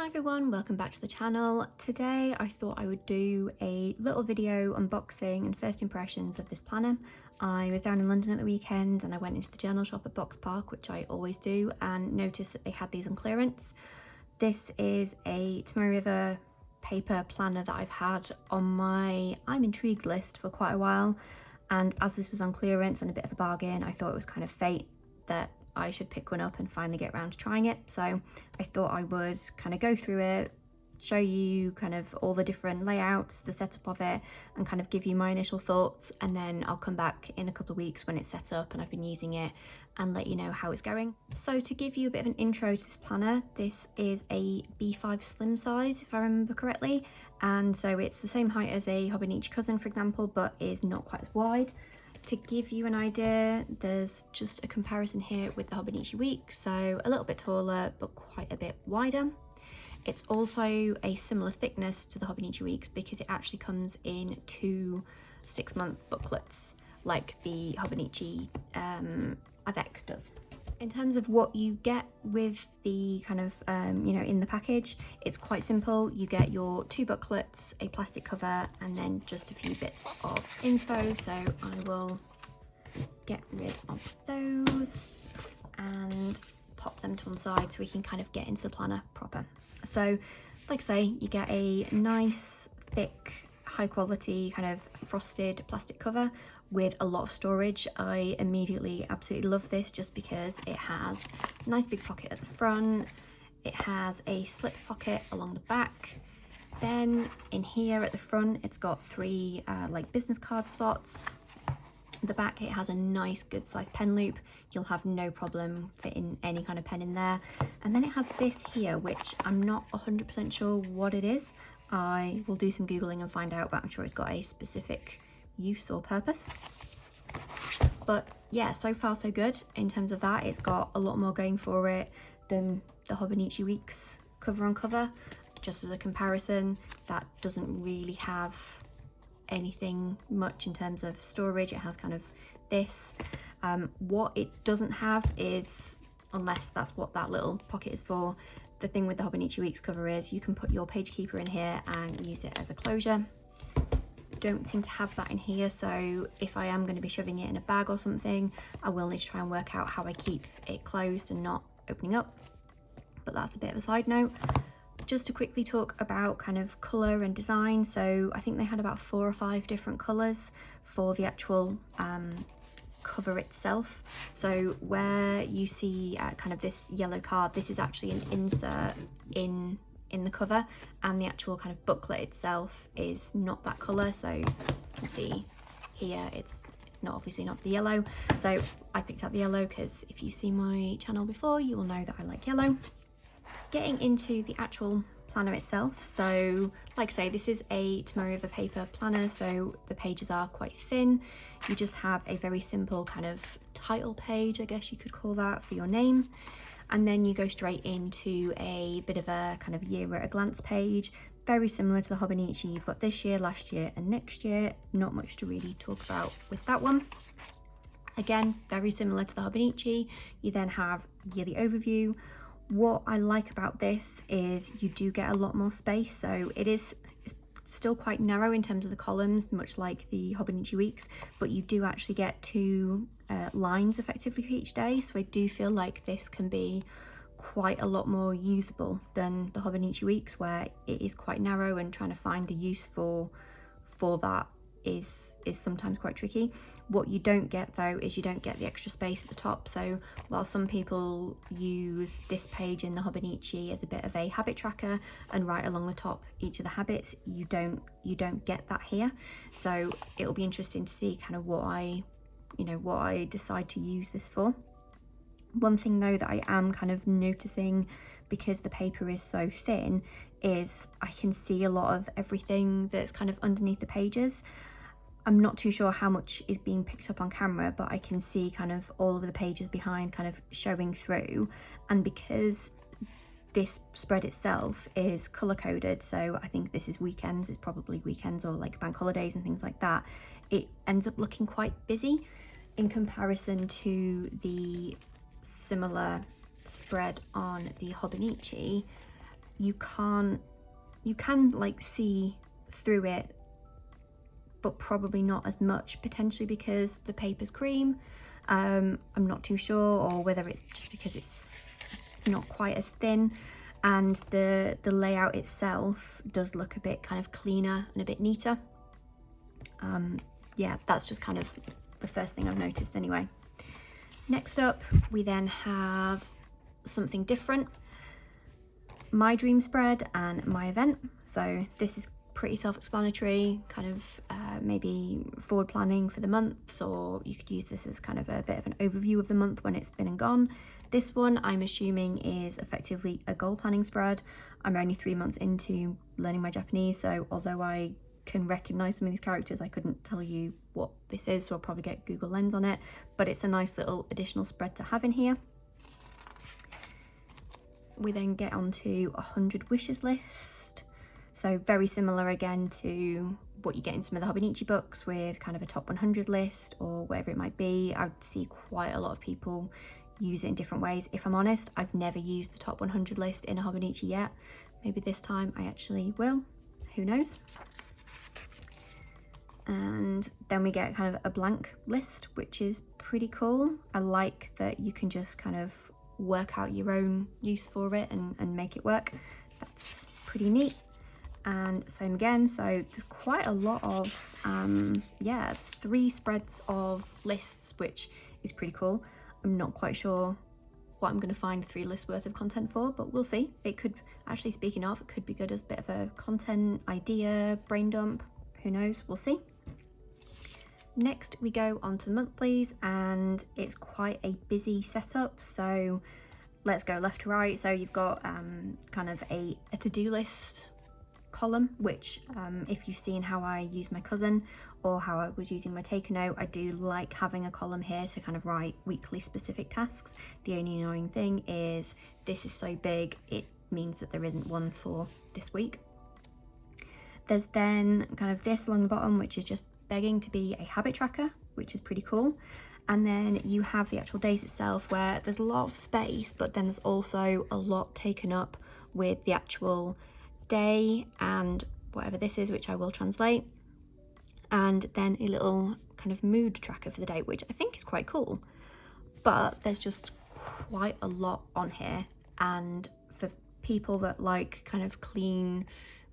Hi everyone, welcome back to the channel. Today I thought I would do a little video unboxing and first impressions of this planner. I was down in London at the weekend and I went into the journal shop at Box Park, which I always do, and noticed that they had these on clearance. This is a Tomoe River paper planner that I've had on my I'm intrigued list for quite a while, and as this was on clearance and a bit of a bargain, I thought it was kind of fate that I should pick one up and finally get around to trying it. So I thought I would kind of go through it, show you kind of all the different layouts, the setup of it, and kind of give you my initial thoughts, and then I'll come back in a couple of weeks when it's set up and I've been using it and let you know how it's going. So to give you a bit of an intro to this planner, this is a B5 slim size if I remember correctly, and so it's the same height as a Hobonichi cousin, for example, but is not quite as wide. To give you an idea, there's just a comparison here with the Hobonichi Week, so a little bit taller but quite a bit wider. It's also a similar thickness to the Hobonichi Weeks because it actually comes in 2 6-month booklets like the Hobonichi Avec does. In terms of what you get with the kind of, in the package, it's quite simple. You get your 2 booklets, a plastic cover, and then just a few bits of info. So I will get rid of those and pop them to one side so we can kind of get into the planner proper. So, like I say, you get a nice, thick, high quality kind of frosted plastic cover with a lot of storage. I immediately absolutely love this just because it has a nice big pocket at the front, it has a slip pocket along the back, then in here at the front it's got 3 like business card slots. At the back it has a nice good sized pen loop, you'll have no problem fitting any kind of pen in there, and then it has this here which I'm not 100% sure what it is. I will do some googling and find out, but I'm sure it's got a specific use or purpose. But yeah, so far so good in terms of that. It's got a lot more going for it than the Hobonichi Weeks cover on cover. Just as a comparison, that doesn't really have anything much in terms of storage. It has kind of this. What it doesn't have is, unless that's what that little pocket is for, the thing with the Hobonichi Weeks cover is you can put your page keeper in here and use it as a closure. Don't seem to have that in here, so if I am going to be shoving it in a bag or something, I will need to try and work out how I keep it closed and not opening up, but that's a bit of a side note. Just to quickly talk about kind of colour and design, so I think they had about 4 or 5 different colours for the actual cover itself. So where you see kind of this yellow card, this is actually an insert in the cover, and the actual kind of booklet itself is not that colour. So you can see here it's not, obviously not the yellow, so I picked out the yellow because if you see my channel before you will know that I like yellow. Getting into the actual planner itself, so like I say, this is a Tomoe River paper planner, so the pages are quite thin. You just have a very simple kind of title page, I guess you could call that, for your name, and then you go straight into a bit of a kind of year at a glance page, very similar to the Hobonichi. You've got this year, last year and next year. Not much to really talk about with that one. Again, very similar to the Hobonichi. You then have yearly overview. What I like about this is you do get a lot more space, so it's still quite narrow in terms of the columns, much like the Hobonichi Weeks, but you do actually get 2 lines effectively for each day, so I do feel like this can be quite a lot more usable than the Hobonichi Weeks, where it is quite narrow and trying to find a use for that is sometimes quite tricky. What you don't get though is you don't get the extra space at the top, so while some people use this page in the Hobonichi as a bit of a habit tracker and write along the top each of the habits, you don't get that here. So it'll be interesting to see kind of what I decide to use this for. One thing though that I am kind of noticing, because the paper is so thin, is I can see a lot of everything that's kind of underneath the pages. I'm not too sure how much is being picked up on camera, but I can see kind of all of the pages behind kind of showing through, and because this spread itself is color coded, so I think this is weekends, it's probably weekends or like bank holidays and things like that, it ends up looking quite busy in comparison to the similar spread on the Hobonichi. you can like see through it, but probably not as much, potentially because the paper's cream. I'm not too sure, or whether it's just because it's not quite as thin, and the layout itself does look a bit kind of cleaner and a bit neater. Yeah, that's just kind of the first thing I've noticed anyway. Next up, we then have something different, my dream spread and my event. So this is pretty self-explanatory, kind of maybe forward planning for the months, or you could use this as kind of a bit of an overview of the month when it's been and gone. This one I'm assuming is effectively a goal planning spread. I'm only 3 months into learning my Japanese, so although I can recognize some of these characters, I couldn't tell you what this is, so I'll probably get Google Lens on it, but it's a nice little additional spread to have in here. We then get onto 100 wishes list. So very similar again to what you get in some of the Hobonichi books, with kind of a top 100 list or whatever it might be. I would see quite a lot of people use it in different ways. If I'm honest, I've never used the top 100 list in a Hobonichi yet. Maybe this time I actually will, who knows. And then we get kind of a blank list, which is pretty cool. I like that you can just kind of work out your own use for it and make it work. That's pretty neat. And same again, so there's quite a lot of yeah, 3 spreads of lists, which is pretty cool. I'm not quite sure what I'm going to find 3 lists worth of content for, but we'll see. It could actually, speaking of, it could be good as a bit of a content idea brain dump, who knows, we'll see. Next we go on to the monthlies, and it's quite a busy setup, so let's go left to right. So you've got kind of a to-do list column, which if you've seen how I use my cousin or how I was using my Take a Note, I do like having a column here to kind of write weekly specific tasks. The only annoying thing is this is so big, it means that there isn't one for this week. There's then kind of this along the bottom, which is just begging to be a habit tracker, which is pretty cool. And then you have the actual days itself, where there's a lot of space, but then there's also a lot taken up with the actual day and whatever this is, which I will translate, and then a little kind of mood tracker for the day, which I think is quite cool. But there's just quite a lot on here, and for people that like kind of clean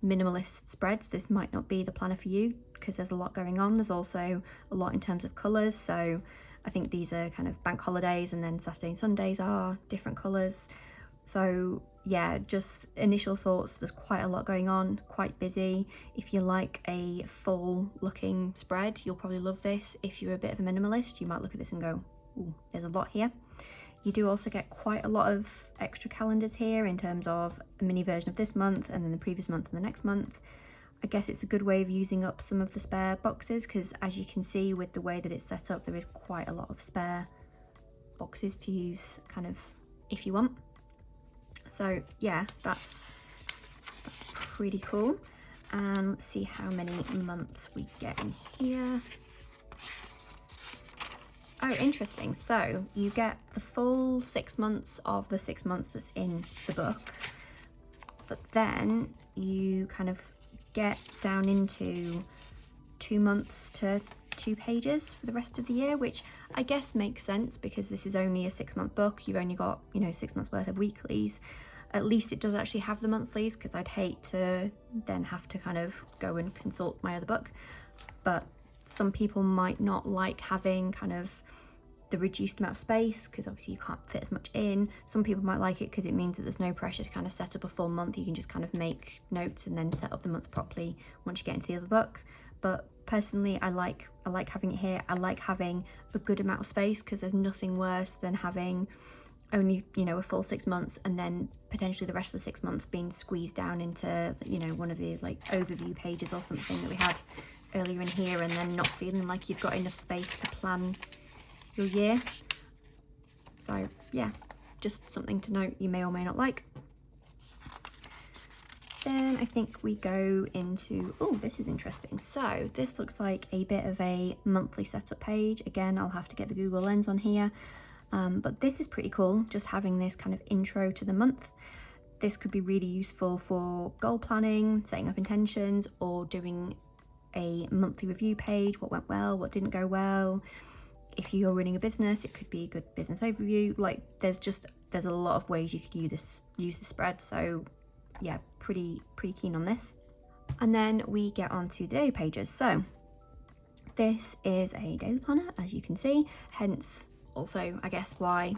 minimalist spreads, this might not be the planner for you, because there's a lot going on. There's also a lot in terms of colours, so I think these are kind of bank holidays, and then Saturday and Sundays are different colours. So yeah, just initial thoughts, there's quite a lot going on, quite busy. If you like a full looking spread, you'll probably love this. If you're a bit of a minimalist, you might look at this and go, ooh, there's a lot here. You do also get quite a lot of extra calendars here, in terms of a mini version of this month and then the previous month and the next month. I guess it's a good way of using up some of the spare boxes, because as you can see with the way that it's set up, there is quite a lot of spare boxes to use kind of if you want. So yeah, that's pretty cool. And let's see how many months we get in here. Oh, interesting. So you get the full 6 months of the 6 months that's in the book, but then you kind of get down into 2 months to 2 pages for the rest of the year, which I guess makes sense, because this is only a 6-month book. You've only got, you know, 6 months worth of weeklies. At least it does actually have the monthlies, because I'd hate to then have to kind of go and consult my other book. But some people might not like having kind of the reduced amount of space, because obviously you can't fit as much in. Some people might like it because it means that there's no pressure to kind of set up a full month. You can just kind of make notes and then set up the month properly once you get into the other book. But personally, I like having it here. I like having a good amount of space, because there's nothing worse than having only, you know, a full 6 months and then potentially the rest of the 6 months being squeezed down into, you know, one of these like overview pages or something that we had earlier in here, and then not feeling like you've got enough space to plan your year. So yeah, just something to note, you may or may not like. Then I think we go into, oh, this is interesting. So this looks like a bit of a monthly setup page. Again, I'll have to get the Google Lens on here, but this is pretty cool, just having this kind of intro to the month. this could be really useful for goal planning, setting up intentions, or doing a monthly review page. What went well, what didn't go well. If you're running a business, it could be a good business overview. Like there's a lot of ways you could use this spread. So yeah, pretty keen on this. And then we get on to the daily pages. So this is a daily planner, as you can see, hence also I guess why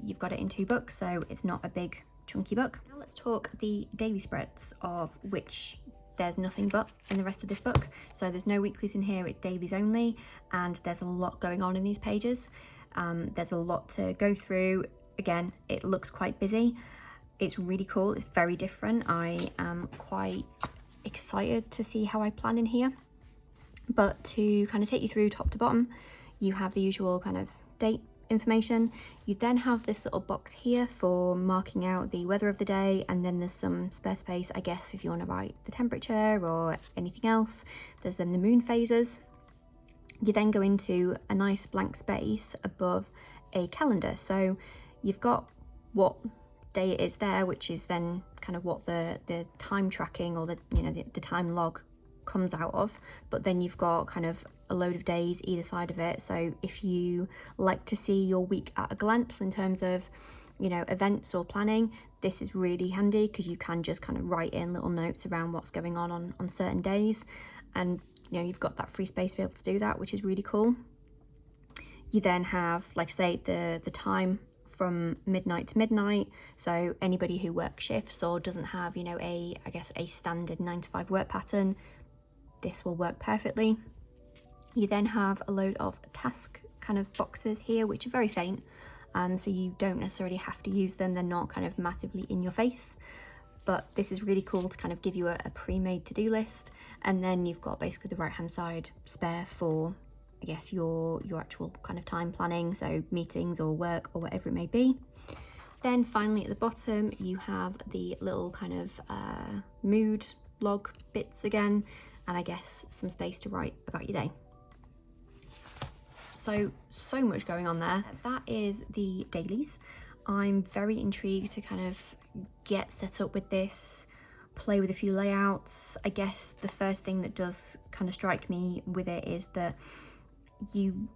you've got it in 2 books, so it's not a big chunky book. Now let's talk the daily spreads, of which there's nothing but in the rest of this book. So there's no weeklies in here, it's dailies only, and there's a lot going on in these pages. There's a lot to go through. Again, it looks quite busy. It's really cool, it's very different. I am quite excited to see how I plan in here. But to kind of take you through top to bottom, you have the usual kind of date information. You then have this little box here for marking out the weather of the day, and then there's some spare space, I guess, if you want to write the temperature or anything else. There's then the moon phases. You then go into a nice blank space above a calendar, so you've got what day it is there, which is then kind of what the time tracking or the time log comes out of, but then you've got kind of a load of days either side of it. So if you like to see your week at a glance in terms of, you know, events or planning, this is really handy because you can just kind of write in little notes around what's going on certain days, and you know, you've got that free space to be able to do that, which is really cool. You then have, like I say, the time from midnight to midnight, so anybody who works shifts or doesn't have, you know, I guess a standard 9 to 5 work pattern, this will work perfectly. You then have a load of task kind of boxes here, which are very faint, so you don't necessarily have to use them. They're not kind of massively in your face, but this is really cool to kind of give you a pre-made to-do list. And then you've got basically the right hand side spare for, I guess, your actual kind of time planning, so meetings or work or whatever it may be. Then finally at the bottom you have the little kind of mood log bits again, and I guess some space to write about your day. So much going on there. That is the dailies. I'm very intrigued to kind of get set up with this, play with a few layouts. I guess the first thing that does kind of strike me with it is that you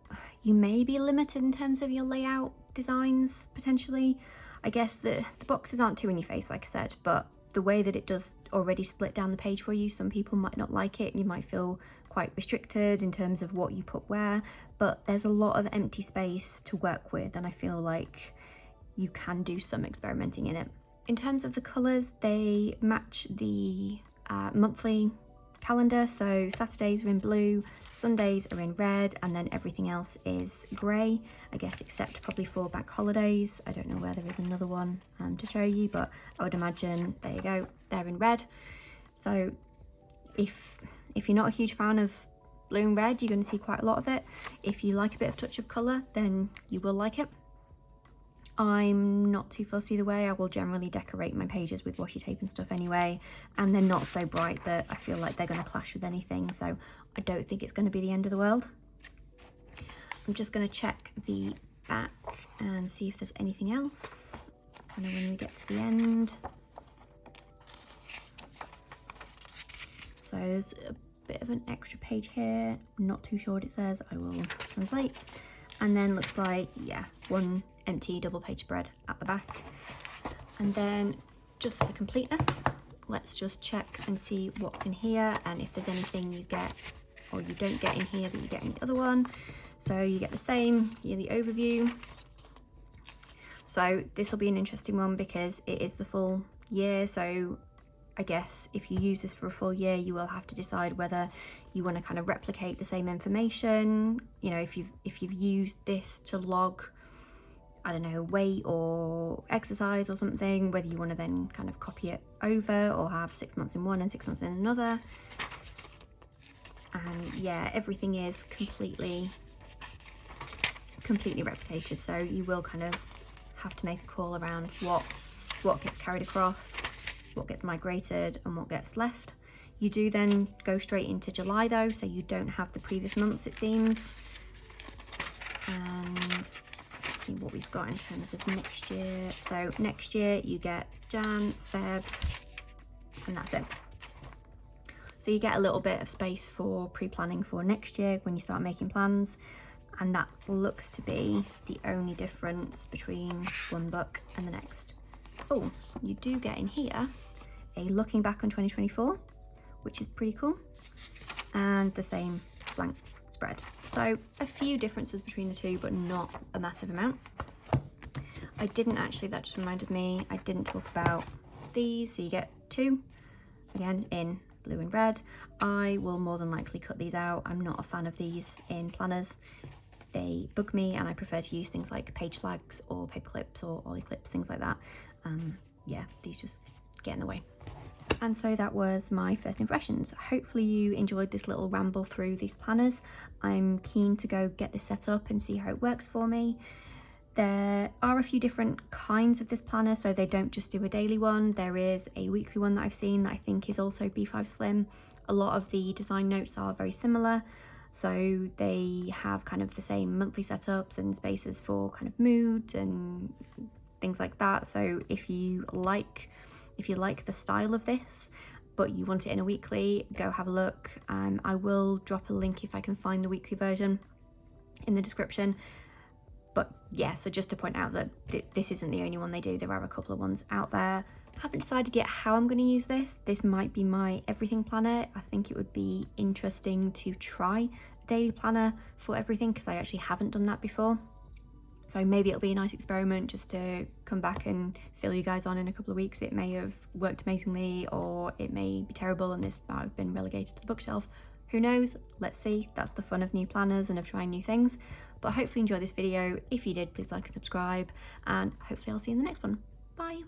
may be limited in terms of your layout designs potentially. I guess the boxes aren't too in your face, like I said, but the way that it does already split down the page for you, some people might not like it and you might feel quite restricted in terms of what you put where, but there's a lot of empty space to work with, and I feel like you can do some experimenting in it. In terms of the colours, they match the monthly calendar, so Saturdays are in blue, Sundays are in red, and then everything else is grey, I guess, except probably for bank holidays. I don't know where there is another one to show you, but I would imagine, there you go, they're in red. So if you're not a huge fan of blue and red, you're going to see quite a lot of it. If you like a bit of touch of colour, then you will like it. I'm not too fussy either way. I will generally decorate my pages with washi tape and stuff anyway, and they're not so bright that I feel like they're going to clash with anything, so I don't think it's going to be the end of the world. I'm just going to check the back and see if there's anything else kind of when we get to the end. So there's a bit of an extra page here, not too sure what it says, I will translate. And then looks like, yeah, one empty double page spread at the back. And then just for completeness, let's just check and see what's in here, and if there's anything you get or you don't get in here that you get in the other one. So you get the same yearly overview. So this will be an interesting one because it is the full year, so I guess if you use this for a full year, you will have to decide whether you want to kind of replicate the same information. You know, if you've used this to log, I don't know, weight or exercise or something, whether you want to then kind of copy it over or have 6 months in one and 6 months in another. And yeah, everything is completely replicated, so you will kind of have to make a call around what gets carried across, what gets migrated and what gets left. You do then go straight into July though, so you don't have the previous months, it seems. And see what we've got in terms of next year. So next year you get Jan, Feb, and that's it. So you get a little bit of space for pre-planning for next year when you start making plans, and that looks to be the only difference between one book and the next. Oh, you do get in here a looking back on 2024, which is pretty cool, and the same blank spread. So a few differences between the two, but not a massive amount. I didn't actually, that just reminded me, I didn't talk about these. So you get two, again, in blue and red. I will more than likely cut these out. I'm not a fan of these in planners. They bug me, and I prefer to use things like page flags or paper clips or ollie clips, things like that. Yeah, these just get in the way. And so that was my first impressions. Hopefully you enjoyed this little ramble through these planners. I'm keen to go get this set up and see how it works for me. There are a few different kinds of this planner, so they don't just do a daily one. There is a weekly one that I've seen that I think is also B5 Slim. A lot of the design notes are very similar, so they have kind of the same monthly setups and spaces for kind of moods and things like that. So if you like the style of this but you want it in a weekly, go have a look. I will drop a link if I can find the weekly version in the description. But yeah, so just to point out that this isn't the only one they do. There are a couple of ones out there. I haven't decided yet how I'm going to use this. This might be my everything planner. I think it would be interesting to try a daily planner for everything, because I actually haven't done that before. So maybe it'll be a nice experiment just to come back and fill you guys on in a couple of weeks. It may have worked amazingly, or it may be terrible and this might have been relegated to the bookshelf. Who knows? Let's see. That's the fun of new planners and of trying new things. But hopefully you enjoyed this video. If you did, please like and subscribe, and hopefully I'll see you in the next one. Bye.